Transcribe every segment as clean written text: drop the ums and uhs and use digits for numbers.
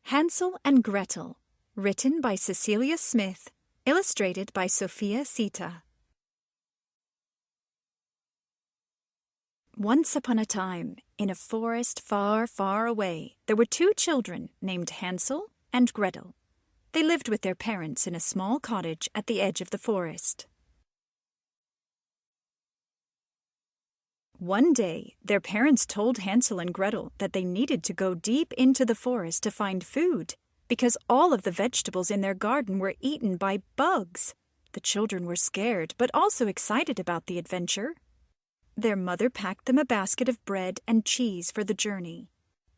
Hansel and Gretel, written by Cecilia Smith, illustrated by Sophia Sita. Once upon a time, in a forest far, far away, there were two children named Hansel and Gretel. They lived with their parents in a small cottage at the edge of the forest. One day, their parents told Hansel and Gretel that they needed to go deep into the forest to find food, because all of the vegetables in their garden were eaten by bugs. The children were scared, but also excited about the adventure. Their mother packed them a basket of bread and cheese for the journey.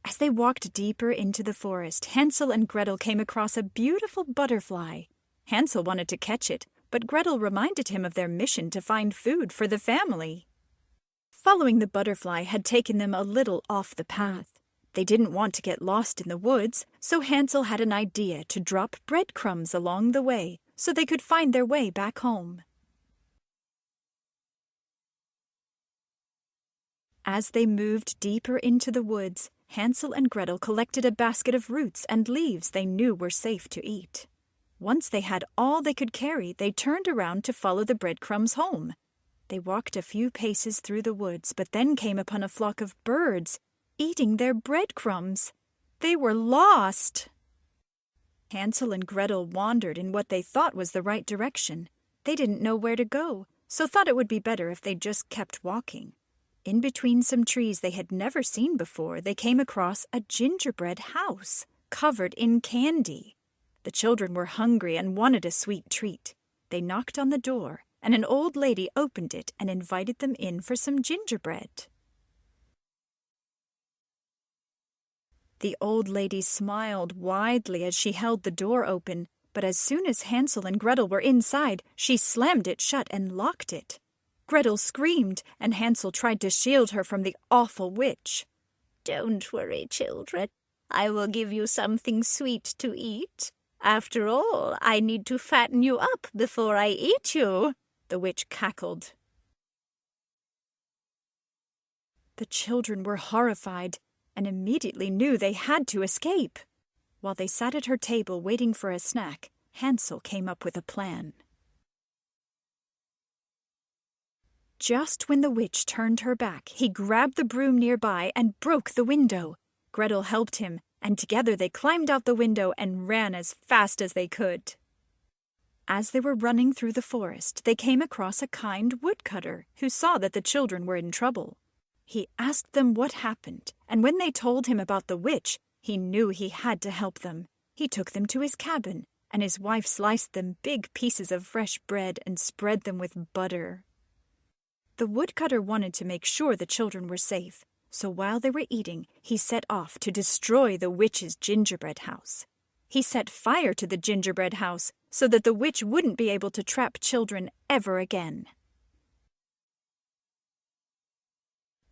As they walked deeper into the forest, Hansel and Gretel came across a beautiful butterfly. Hansel wanted to catch it, but Gretel reminded him of their mission to find food for the family. Following the butterfly had taken them a little off the path. They didn't want to get lost in the woods, so Hansel had an idea to drop breadcrumbs along the way so they could find their way back home. As they moved deeper into the woods, Hansel and Gretel collected a basket of roots and leaves they knew were safe to eat. Once they had all they could carry, they turned around to follow the breadcrumbs home. They walked a few paces through the woods, but then came upon a flock of birds, eating their breadcrumbs. They were lost! Hansel and Gretel wandered in what they thought was the right direction. They didn't know where to go, so thought it would be better if they just kept walking. In between some trees they had never seen before, they came across a gingerbread house, covered in candy. The children were hungry and wanted a sweet treat. They knocked on the door, and an old lady opened it and invited them in for some gingerbread. The old lady smiled widely as she held the door open, but as soon as Hansel and Gretel were inside, she slammed it shut and locked it. Gretel screamed, and Hansel tried to shield her from the awful witch. "Don't worry, children. I will give you something sweet to eat. After all, I need to fatten you up before I eat you," the witch cackled. The children were horrified and immediately knew they had to escape. While they sat at her table waiting for a snack, Hansel came up with a plan. Just when the witch turned her back, he grabbed the broom nearby and broke the window. Gretel helped him, and together they climbed out the window and ran as fast as they could. As they were running through the forest, they came across a kind woodcutter who saw that the children were in trouble. He asked them what happened, and when they told him about the witch, he knew he had to help them. He took them to his cabin, and his wife sliced them big pieces of fresh bread and spread them with butter. The woodcutter wanted to make sure the children were safe, so while they were eating, he set off to destroy the witch's gingerbread house. He set fire to the gingerbread house so that the witch wouldn't be able to trap children ever again.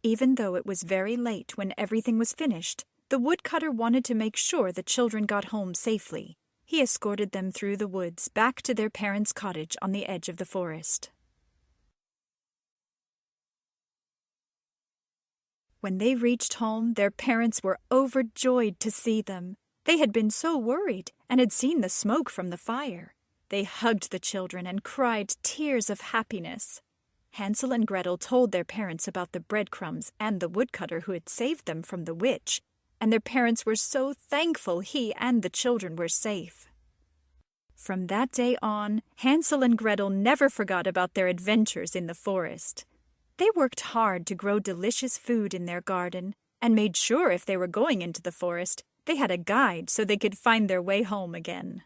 Even though it was very late when everything was finished, the woodcutter wanted to make sure the children got home safely. He escorted them through the woods back to their parents' cottage on the edge of the forest. When they reached home, their parents were overjoyed to see them. They had been so worried and had seen the smoke from the fire. They hugged the children and cried tears of happiness. Hansel and Gretel told their parents about the breadcrumbs and the woodcutter who had saved them from the witch, and their parents were so thankful he and the children were safe. From that day on, Hansel and Gretel never forgot about their adventures in the forest. They worked hard to grow delicious food in their garden and made sure if they were going into the forest, they had a guide so they could find their way home again.